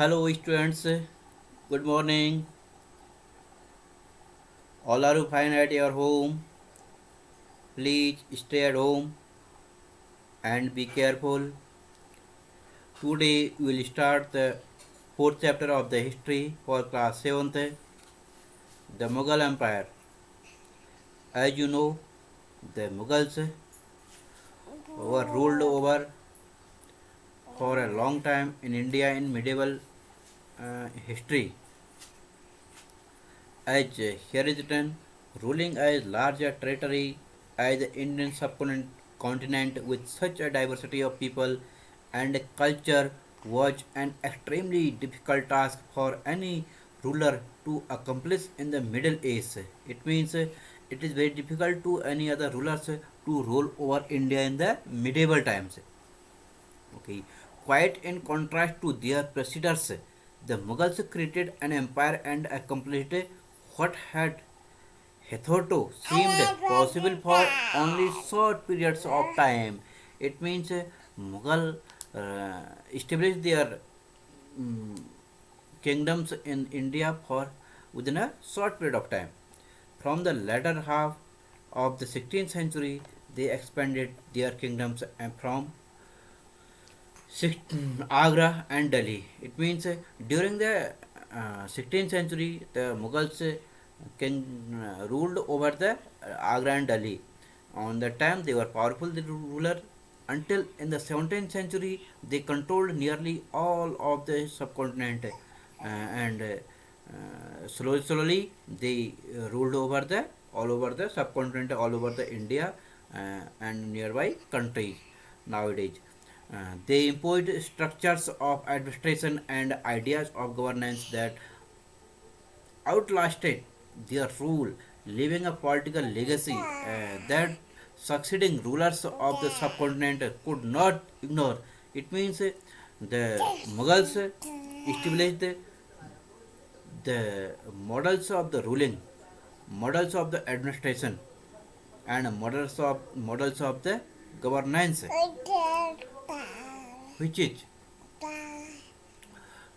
Hello, students. Good morning. All are you fine at your home? Please stay at home and be careful. Today we will start the fourth chapter of the history for class 7th, the Mughal Empire. As you know, the Mughals were ruled over for a long time in India in medieval history. As here is written, ruling a larger territory as the Indian subcontinent with such a diversity of people and culture was an extremely difficult task for any ruler to accomplish in the Middle Age. It means it is very difficult to any other rulers to rule over India in the medieval times. Okay, quite in contrast to their predecessors, the Mughals created an empire and accomplished what had hitherto seemed possible for only short periods of time. It means Mughal established their mm, kingdoms in India for within a short period of time. From the latter half of the 16th century, they expanded their kingdoms and from Agra and Delhi. It means during the 16th century, the Mughals ruled over the Agra and Delhi. On that time, they were powerful ruler. Until in the 17th century, they controlled nearly all of the subcontinent, and slowly they ruled over the all over the subcontinent, all over the India and nearby countries nowadays. They imposed structures of administration and ideas of governance that outlasted their rule, leaving a political legacy that succeeding rulers of the subcontinent could not ignore. It means the Mughals established the models of the ruling, models of the administration, and models of the governance, which is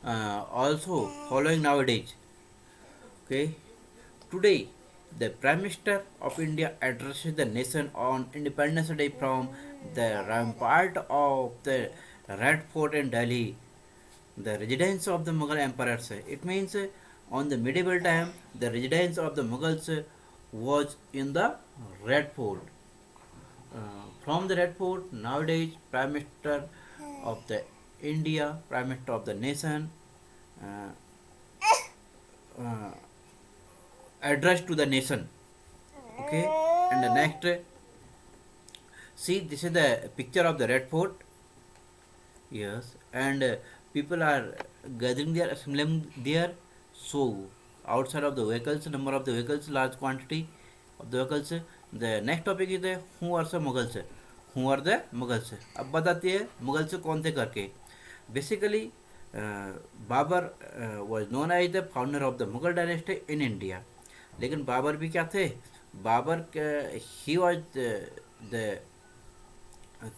also following nowadays. Okay, today the Prime Minister of India addresses the nation on Independence Day from the rampart of the Red Fort in Delhi, the residence of the Mughal emperors. It means on the medieval time, the residence of the Mughals was in the Red Fort. From the Red Fort, nowadays Prime Minister of the India, Prime Minister of the nation, uh, uh, address to the nation. Okay, and the next, see, this is the picture of the Red Fort. Yes, and people are gathering there, assembling there. So outside of the vehicles, number of the vehicles, large quantity of the vehicles. The next topic is the who are the Mughals? Who are the Mughals? अब बताते हैं Mughals कौन थे करके. Basically, Babar was known as the founder of the Mughal dynasty in India. लेकिन बाबर भी क्या थे? Babur he was the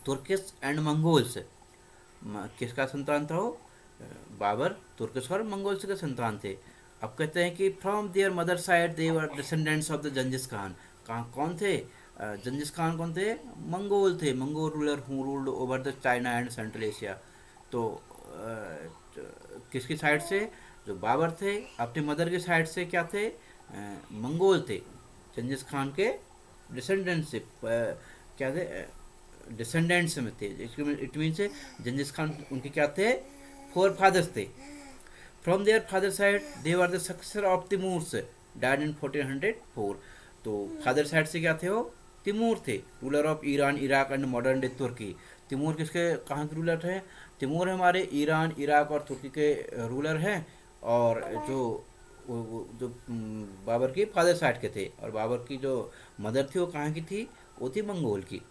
Turkish and Mongols. किसका संतान था वो? बाबर तुर्किश और मंगोल्स के संतान थे. अब कहते हैं कि from their mother side they were descendants of the Genghis Khan. कहाँ कौन थे? जंजिस खान कौन थे? मंगोल थे. Mongol ruler who ruled over the China and Central Asia. तो किसकी साइड से? जो बाबर थे अपनी मदर की साइड से क्या थे? मंगोल थे. जंजिस खान के डिसेंडेंटशिप क्या थे? डिसेंडेंट्स में थे. इट मीन्स जंजिस खान उनके क्या थे? फोर फादर्स थे. From their father side they were the successor of Timur's died in 1404. तो फादर साइड से क्या थे वो? तिमूर थे, ruler of Iran, Iraq and modern day Turkey. Timur किसके कहाँ के रूलर थे? तिमूर हमारे ईरान, इराक और तुर्की के रूलर हैं. और जो जो बाबर की फादर साइड के थे, और बाबर की जो मदर थी वो कहाँ की थी? वो थी मंगोल की.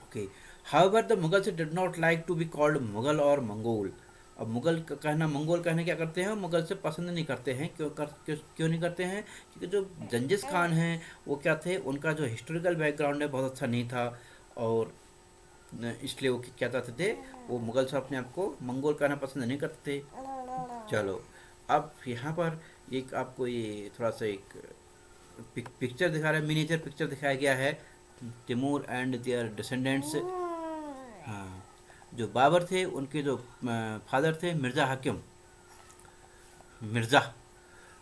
Okay, however the Mughals did not like to be called Mughal और मंगोल. अब मुगल कहना, मंगोल कहना क्या करते हैं? मुगल से पसंद नहीं करते हैं. क्यों नहीं करते हैं? क्योंकि जो जंजिस खान हैं वो क्या थे? उनका जो हिस्टोरिकल बैकग्राउंड है बहुत अच्छा नहीं था, और इसलिए वो क्या चाहते थे? वो मुगल से अपने आप को मंगोल कहना पसंद नहीं करते थे. चलो, अब यहाँ पर एक आपको ये थोड़ा सा एक पिक्चर दिखा रहा है, मिनिएचर पिक्चर दिखाया गया है तिमूर एंड देयर डिसेंडेंट्स। हाँ, जो बाबर थे उनके जो फादर थे मिर्ज़ा हाकिम, मिर्ज़ा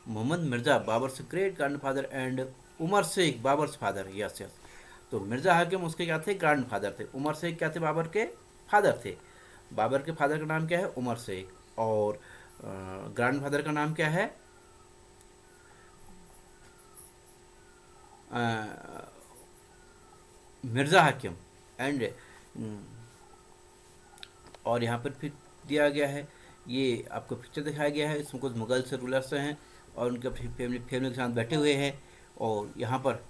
मोहम्मद मिर्ज़ा, बाबर से great grand father, and Umar Shaikh Babur father, yes yes. तो मिर्ज़ा हाकिम उसके क्या थे, ग्रैंड फादर थे। उमर शेख क्या थे, बाबर के फादर थे। बाबर के फादर का नाम क्या है, उमर शेख, और ग्रैंड फादर का नाम क्या है, मिर्ज़ा हाकिम। एंड और यहाँ पर फिर दिया गया है, ये आपको पिक्चर दिखाया गया है, इसमें कुछ मुगल से रूलर्स हैं और उनके फैमिली फैमिली के साथ बैठे हुए हैं। और यहाँ पर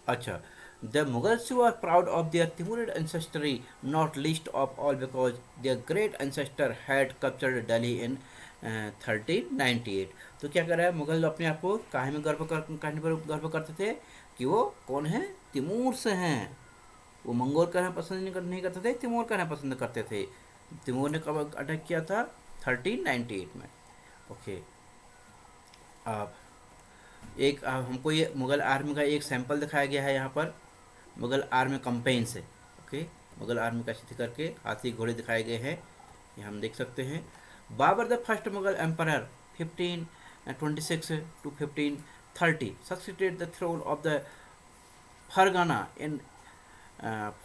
अच्छा, the Mughals were proud of their Timurid ancestry, not least of all because their great ancestor had captured Delhi in 1398। तो क्या कर रहा है, मुगल अपने आप को काहे में कहने पर गर्व करते थे कि वो कौन है, तिमूर से हैं। वो मंगोल कहना पसंद नहीं करते थे, तिमूर कहना पसंद करते थे। तिमूर ने कब अटैक किया था, 1398 में। ओके, अब एक हमको ये मुगल आर्मी का एक सैंपल दिखाया गया है यहाँ पर, मुगल आर्मी कंपेन से। ओके, मुगल आर्मी का चित्र करके हाथी घोड़े दिखाए गए हैं, ये हम देख सकते हैं। Babur the first Mughal emperor 1526 to 1530 succeeded the throne of the Fargana in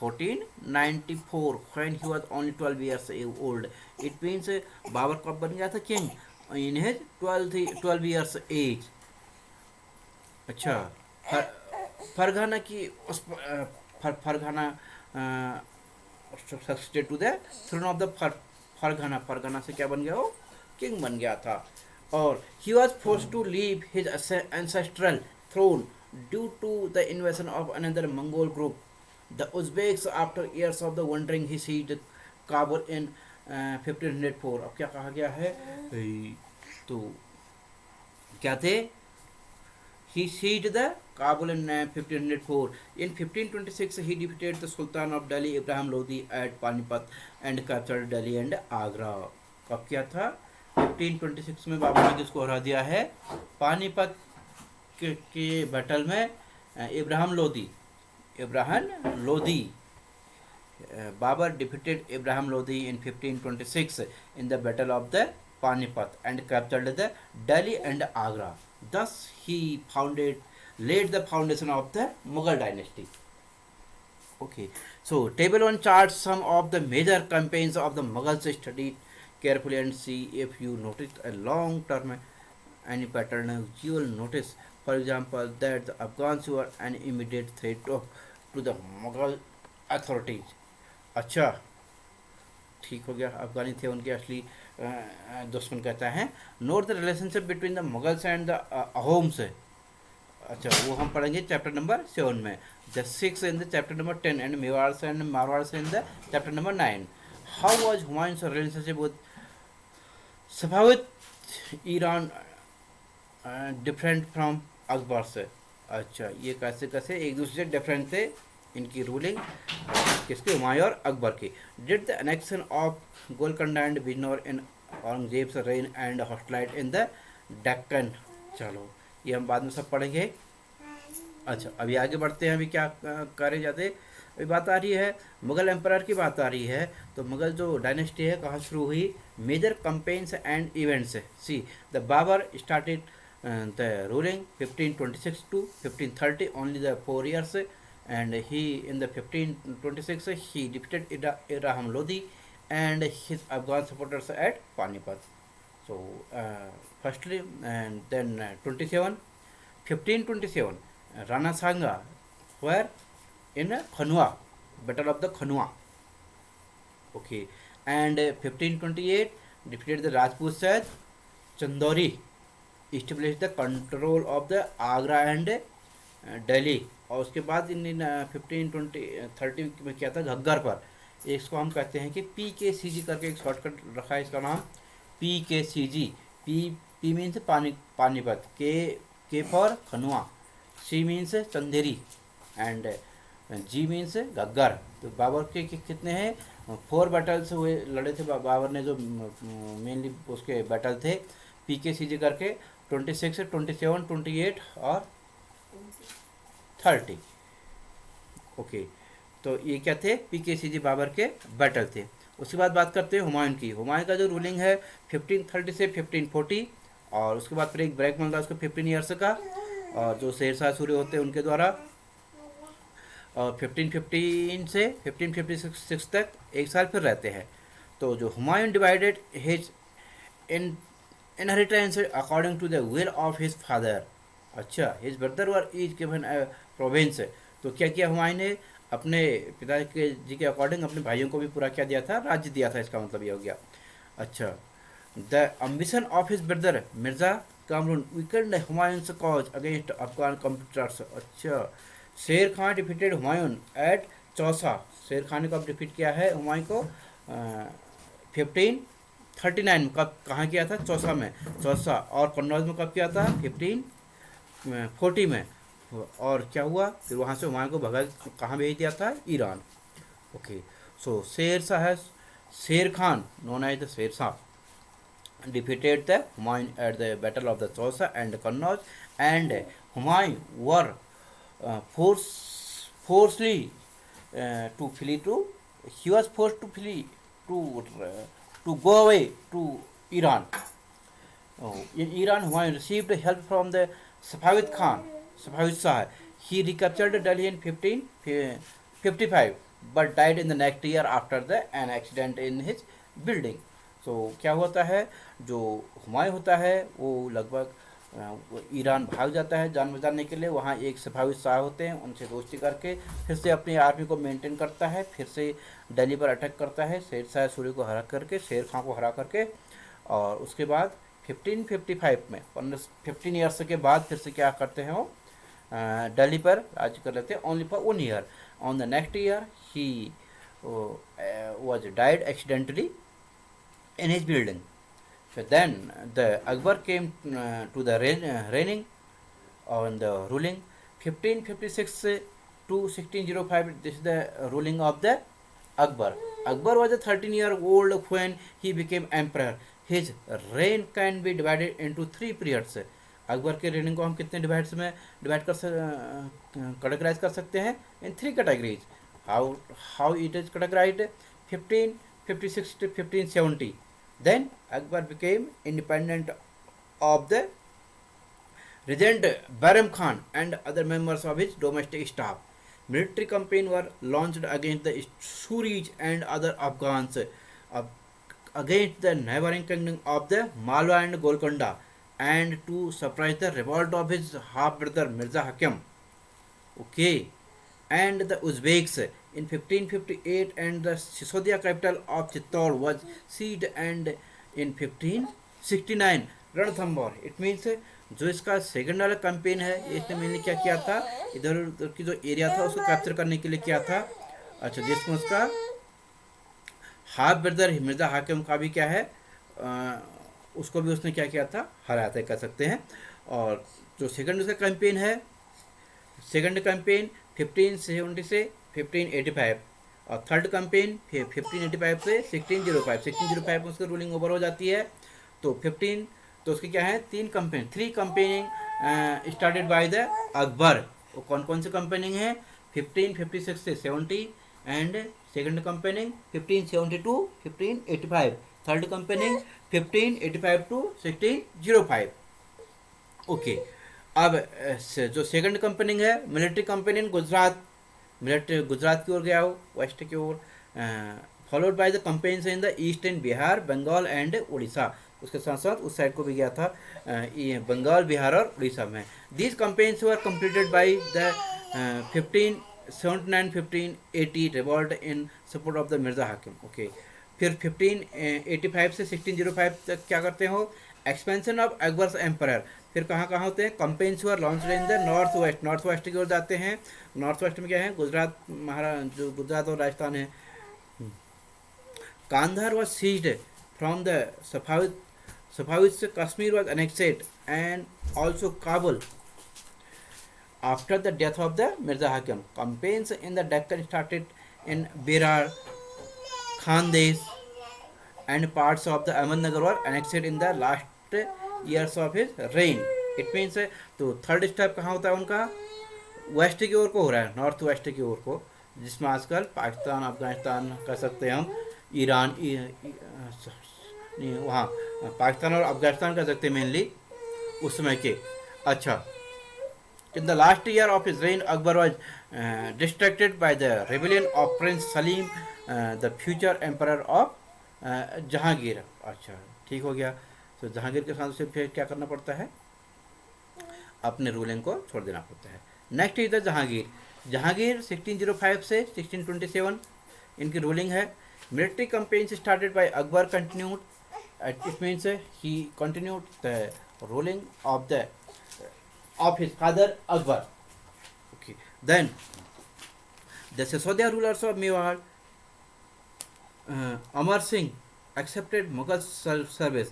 1494 when he was only 12 years old। It means Babur कब बन गया था king, in his 12 years age. अच्छा, फरगाना की उस Fergana succeed to the throne of the Fergana, Fergana से क्या बन गया, वो किंग बन गया था। और he was forced to leave his ancestral throne due to the invasion of another Mongol group the Uzbeks. After years of the wandering he seized Kabul in 1504। अब क्या कहा गया है, तो क्या थे, he seized the Kabul in 1504। In 1526, he defeated the Sultan of Delhi, Ibrahim Lodi, at Panipat and captured Delhi and Agra। कब किया था, 1526 में बाबर ने किसको हरा दिया है, पानीपत के बैटल में Ibrahim Lodi, Ibrahim Lodi. Babur defeated Ibrahim Lodi in 1526 in the Battle of the Panipat and captured the Delhi and Agra। Thus he laid the foundation of the Mughal dynasty। Okay, so table 1 charts some of the major campaigns of the Mughals. Study carefully and see if you notice a long term any pattern. You will notice, for example, that the Afghans were an immediate threat to the Mughal authorities। अच्छा, ठीक हो गया, अफगानी थे उनके असली दुश्मन कहता है। Note the relationship between the Mughals and the Ahoms. अच्छा, वो हम पढ़ेंगे चैप्टर नंबर 7 में। The 6 in the chapter number 10 and Mewar and Marwar in the chapter number 9। How was Humayun's relationship with Safavid Iran different from Akbar से। अच्छा, ये कैसे कैसे एक दूसरे से डिफरेंट थे इनकी रूलिंग, किसके, हुमायूं और अकबर की। Did the annexation of Golconda and Bijnor in Aurangzeb's reign and hostile in the Deccan. चलो, ये हम बाद में सब पढ़ेंगे। अच्छा, अभी आगे बढ़ते हैं, अभी क्या करे जाते, अभी बात आ रही है मुगल एम्परर की बात आ रही है। तो मुगल जो डायनेस्टी है कहाँ शुरू हुई, major campaigns and events. See the Babur started the ruling 1526 to 1530, only the 4 years। And he in the 1526 he defeated Ibrahim Lodi and his Afghan supporters at Panipat। So firstly, and then 1527 Rana Sanga were in Khanwa, Battle of the Khanwa। Okay, and 1528 defeated the Rajput Sahib Chandori, established the control of the Agra and Delhi. और उसके बाद इन 1530 में किया था घग्गर पर। इसको हम कहते हैं कि PKCG करके एक शॉर्टकट रखा है, इसका नाम PKCG। P means Panipat, K for Khanua, C means Chanderi and G means Ghaggar. तो बाबर के कितने हैं, फोर बैटल्स हुए, लड़े थे बाबर ने, जो मेनली उसके बैटल थे PKCG करके, 26, 27, 28 और 30। ओके, तो ये क्या थे, PKCG बाबर के बैटल थे। उसके बाद बात करते हैं हुमायूं की। हुमायूं का जो रूलिंग है 1530 से 1540, और उसके बाद फिर एक ब्रेक मिलता है उसको 15 ईयर्स का, और जो शेरशाह सूरी होते हैं उनके द्वारा, और 1515 से 1556 तक एक साल फिर रहते हैं। तो जो Humayun divided his in inheritance according to the will of his father. अच्छा, his brother were each given province. तो क्या किया हुमायूं ने, अपने पिता के जी के अकॉर्डिंग अपने भाइयों को भी पूरा क्या दिया था, राज्य दिया था, इसका मतलब ये हो गया। अच्छा, the ambition of his brother Mirza Kamran weakened Humayun's cause against Afghan competitors. अच्छा, शेर खान डिफीटेड हुमायूं एट चौसा। शेर खान ने कब डिफीट किया है हुमायूं को, 1539 में। कब, कहाँ किया था, चौसा में, चौसा। और कन्नौज में कब किया था, 1540 में। और क्या हुआ फिर, वहाँ से हुमायूं को भगा कहाँ भेज दिया था, ईरान। ओके, सो शेर शाह है, शेर Khan known as the Sher Shah defeated the Humayun at the Battle of the Chausa and Kannauj, and Humayun were forcefully to flee to, he was forced to flee to go away to Iran. In Iran, Humayun received help from the Safavid Khan, Safavid Shah. He recaptured Delhi in 1555, but died in the next year after an accident in his building. तो क्या होता है, जो हुमायूं होता है वो लगभग वो ईरान भाग जाता है जान बचाने के लिए। वहाँ एक सफावी शाह होते हैं, उनसे दोस्ती करके फिर से अपनी आर्मी को मेंटेन करता है, फिर से दिल्ली पर अटैक करता है, शेर शाह सूरी को हरा करके, शेर खां को हरा करके। और उसके बाद 1555 में 15 ईयर्स के बाद फिर से क्या करते हैं, वो दिल्ली पर राज्य कर लेते हैं, only for 1 year. On the next year he was died accidentally in his building. So then the Akbar came to the reigning on the ruling 1556 to 1605. This is the ruling of the Akbar. Akbar was a 13-year-old when he became emperor. His reign can be divided into 3 periods. Akbar के raining को हम कितने divides में divide categorise कर सकते हैं, इन 3 categories. How it is categorised, 1556 to 1570. Then Akbar became independent of the regent Baram Khan and other members of his domestic staff. Military campaigns were launched against the Suris and other Afghans, against the neighboring kingdom of the Malwa and Golconda, and to suppress the revolt of his half brother Mirza Hakim. Okay, and the Uzbeks in 1558, and the Sisodia capital of Chittor was seized, and in 1569 Ranthambore. It means जो इसका second वाला campaign है, इसने mainly क्या किया था, इधर उधर की जो एरिया था उसको कैप्चर करने के लिए किया था। अच्छा, जिसमें उसका हाफ ब्रदर मिर्जा हाकिम का भी क्या है, उसको भी उसने क्या किया था, हराया था कह सकते हैं। और जो सेकंड उसका कैंपेन है, सेकंड कैंपेन 1570 से 1585, और थर्ड कैंपेन 1585 से 1605 में उसकी रूलिंग ओवर हो जाती है। तो 15, तो उसके क्या है, 3 campaigning started by the Akbar. वो कौन कौन से कंपेनिंग है, 1556 से 70, and second campaigning 1570 to 1585, third campaigning 1585 to 1605। Okay, अब जो सेकंड कंपेनिंग है, military campaigning Gujarat, military Gujarat की ओर गया हो, वेस्ट की ओर, followed by the campaigns in the east in Bihar, Bengal and Orissa. उसके साथ साथ उस साइड को भी गया था, बंगाल, बिहार और उड़ीसा में। These companies were completed by the 1579-1580 revolt in support of the Mirza हाकिम। ओके, फिर 1585 से 1605 तक क्या करते हो, एक्सपेंशन ऑफ अकबर्स एम्पायर। फिर कहाँ कहाँ होते हैं, companies were launch in the north west की ओर जाते हैं। नॉर्थ वेस्ट में क्या है, गुजरात, जो गुजरात और राजस्थान है। Kandahar was seized from the Safavids, Kashmir was annexed, and also Kabul. After the death of the Mirza Hakim, campaigns in the Deccan started in Berar, Khandesh and parts of the Ahmednagar were annexed in the last years of his reign. It means तो third step कहाँ होता है उनका, waste की ओर को हो रहा है, नॉर्थ वेस्ट की ओर को, जिसमें आजकल पाकिस्तान, अफगानिस्तान कह सकते हैं हम, ईरान, वहाँ पाकिस्तान और अफगानिस्तान कह सकते हैं मेनली उस समय के। अच्छा, in the last year of his reign, Akbar was distracted by the rebellion of Prince Salim, the future emperor of Jahangir. अच्छा, ठीक हो गया। तो जहांगीर के साथ उसे फिर क्या करना पड़ता है, अपने रूलिंग को छोड़ देना पड़ता है। Next is the Jahangir. Jahangir 1605 से 1627 इनकी रूलिंग है। Military campaigns started by Akbar continued, it means he continued the ruling of his father Akbar. Okay. Then the Sisodia rulers of Mewar, Amar Singh accepted Mughal service.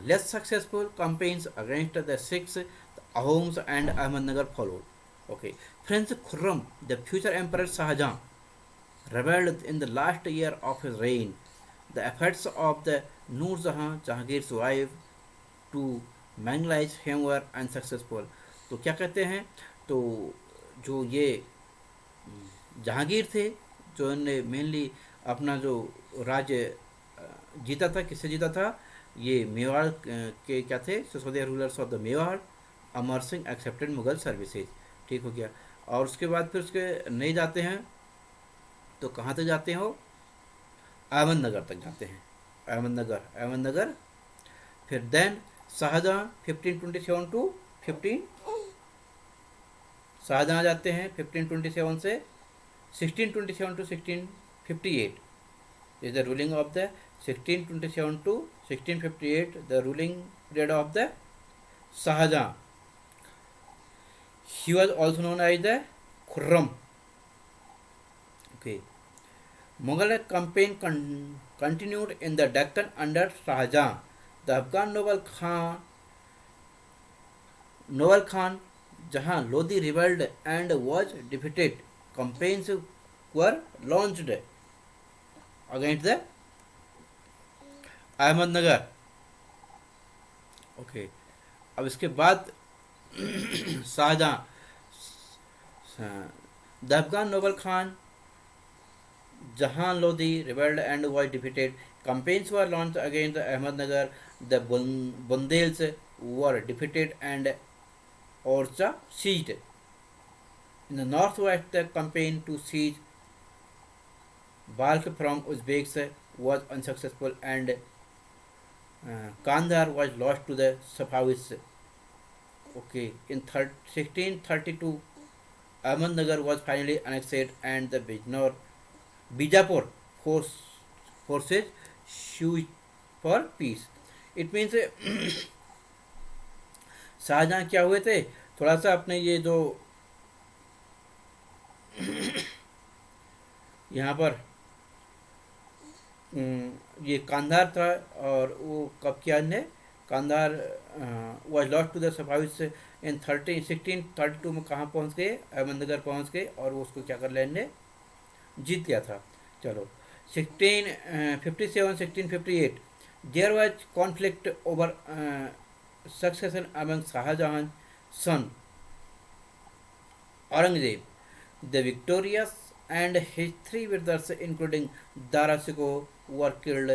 Less successful campaigns against the Sikhs, the Ahoms and Ahmednagar followed. Okay. Prince Khurram, the future Emperor Shahjahan, rebelled in the last year of his reign. The efforts of the Nur Jahan, Jahangir's wife, to marginalise him were unsuccessful. तो क्या कहते हैं, तो जो ये जहांगीर थे, जो इन्होंने मेनली अपना जो राज्य जीता था, किससे जीता था, ये मेवाड़ के क्या थे, Sisodia rulers of the Mewar. Amar Singh accepted Mughal services, ठीक हो गया। और उसके बाद फिर उसके नहीं जाते हैं तो कहाँ तक जाते हैं, वो अहमदनगर तक जाते हैं। अहमदनगर। फिर देन शाहजहाँ 1527 टू 15, शाहजहाँ जाते हैं 1527 से 1627 to 1658 is the ruling of the 1627 to 1658 the ruling period of the Shah Jahan. He was also known as the Khurram. Okay, Mughal campaign continued in the Deccan under Shahjahan. The Afghan noble Khan Jahan Lodi rebelled and was defeated. Campaigns were launched against the Ahmednagar. Okay, अब इसके बाद Shah Jahan, the Afghan noble Khan Jahan Lodi rebelled and was defeated. Campaigns were launched against Ahmednagar. The Bundels were defeated and Orcha seized. In the northwest, the campaign to seize Balkh from Uzbeks was unsuccessful and Kandahar was lost to the Safavids. Okay, in 1632, Ahmednagar was finally annexed and the Bijapur forces sued for peace. It means Shah Jahan क्या हुए थे, थोड़ा सा अपने ये जो यहाँ पर ये कांधार था, और वो कब किया ने, Kandahar was lost to the Safavids in 1632 में कहाँ पहुँच गए, अहमदनगर पहुँच गए, और वो उसको क्या कर लेने, जीत लिया था। चलो 1657 1658 there was conflict over succession among Shah Jahan son Aurangzeb. The victorious and his 3 brothers including Dara Shikoh were killed.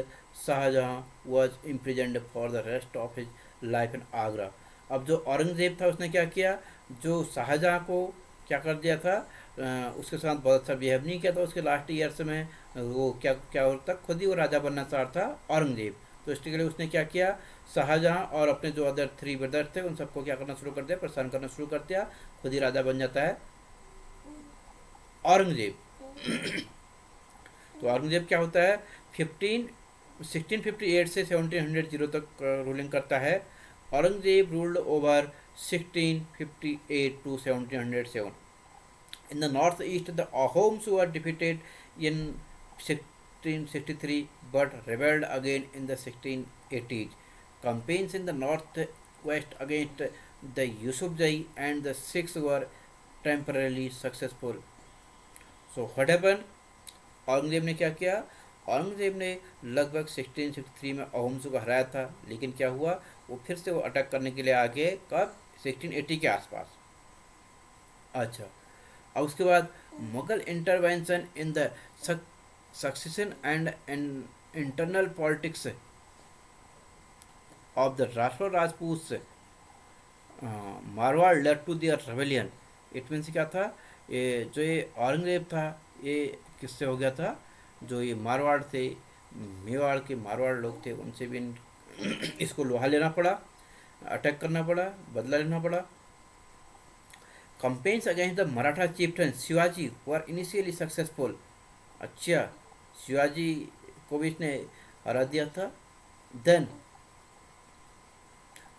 Shah Jahan was imprisoned for the rest of his life in Agra. अब जो औरंगजेब था उसने क्या किया, जो शाहजहां को क्या कर दिया था, उसके साथ बहुत अच्छा बिहेव नहीं किया था। उसके लास्ट ईयर्स में वो क्या होता, खुद ही वो राजा बनना चाहता था औरंगजेब। तो इसके लिए उसने क्या किया, शाहजहाँ और अपने जो अदर 3 ब्रदर थे उन सबको क्या करना शुरू कर दिया, परेशान करना शुरू कर दिया। खुद ही राजा बन जाता है औरंगजेब। तो औरंगजेब क्या होता है, 1658 से 1700 तक रूलिंग करता है। Aurangzeb ruled over 1658 to 1707. In the northeast, the Ahoms were defeated in 1663 but rebelled again in the 1680s. Campaigns in the northwest against the Yusufzai and the Sikhs were temporarily successful. So what happened? Aurangzeb ने क्या किया, औरंगजेब ने लगभग 1663 में अहोम्स को हराया था, लेकिन क्या हुआ, वो फिर से वो अटैक करने के लिए आ गए कब, 1680 के आसपास। अच्छा, और उसके बाद Mughal intervention in the succession and internal politics of the Rathore Rajput Marwar led to their rebellion. It means क्या था, ये औरंगजेब था, ये किससे हो गया था, जो ये मारवाड़ थे, मेवाड़ के मारवाड़ लोग थे, उनसे भी इसको लोहा लेना पड़ा, अटैक करना पड़ा, बदला लेना पड़ा। Campaigns against the Maratha chieftain Shivaji were initially successful. अच्छा, शिवाजी को भी इसने हरा दिया था। देन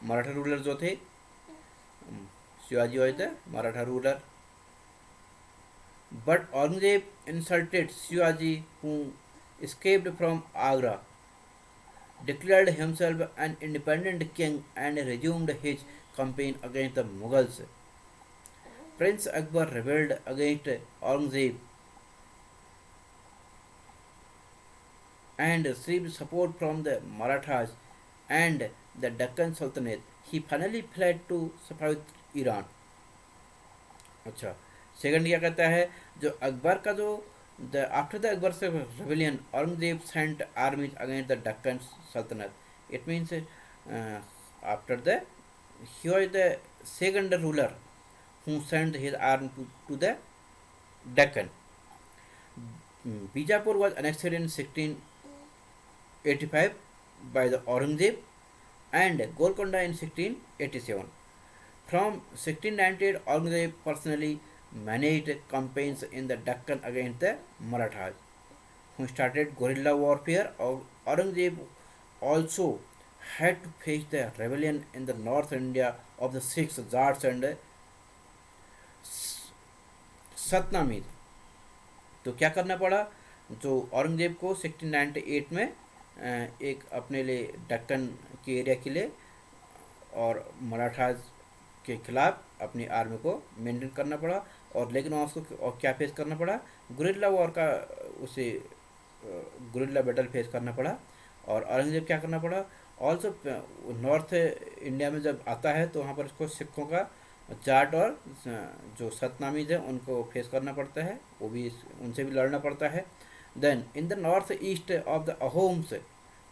मराठा रूलर जो थे, शिवाजी हुए थे Maratha ruler, but Aurangzeb insulted Shivaji who escaped from Agra, declared himself an independent king and resumed his campaign against the Mughals. Prince Akbar rebelled against Aurangzeb and received support from the Marathas and the Deccan Sultanate. He finally fled to Safavid Iran. अच्छा, second क्या कहता है, जो अकबर का जो the after the Akbar से rebellion Aurangzeb sent armies against the Deccan सल्तनत। It means after the he was the second ruler who sent his army to the Deccan. Bijapur was annexed in 1685 by the Aurangzeb and Golconda in 1687. From 1698, Aurangzeb personally managed campaigns in the Deccan against the Marathas, who started guerrilla warfare. Aurangzeb also had to face the rebellion in the North India of the six Zars and सतनामीर। तो क्या करना पड़ा, जो औरंगजेब को 1698 में एक अपने लिए दक्कन के एरिया के लिए और मराठाज के खिलाफ अपनी आर्मी को मेंटेन करना पड़ा, और लेकिन वहाँ उसको और क्या फेस करना पड़ा, गुरिल्ला वॉर का, उसे गुरिल्ला बैटल फेस करना पड़ा। और औरंगजेब क्या करना पड़ा, ऑल्सो नॉर्थ इंडिया में जब आता है तो वहाँ पर उसको सिखों का जाट और जो सतनामीज है उनको फेस करना पड़ता है, वो भी उनसे भी लड़ना पड़ता है। Then in the north east of the Ahoms,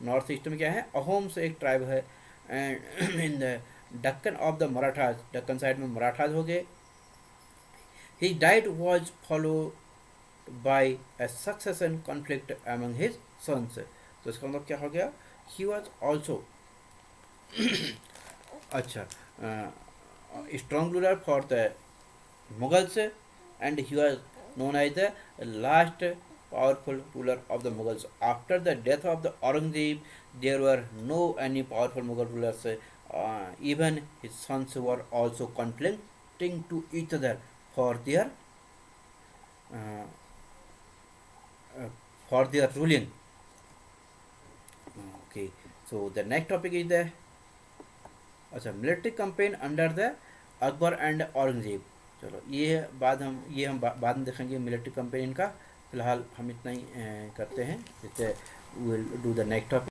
north east में क्या है, अहोम्स एक ट्राइब है, and in the Deccan of the Marathas, Deccan side में मराठाज हो गए। He died was followed by a succession conflict among his sons. तो इसका मतलब क्या हो गया, ही वॉज ऑल्सो अच्छा strong ruler for the Mughals, and he was known as the last powerful ruler of the Mughals. After the death of the Aurangzeb, there were no any powerful Mughal rulers. Even his sons were also conflicting to each other for their uh, ruling. Okay, so the next topic is the अच्छा military campaign under the Akbar and Aurangzeb. चलो ये हम बाद में देखेंगे military campaign का। फिलहाल हम इतना ही करते हैं, will do the next topic.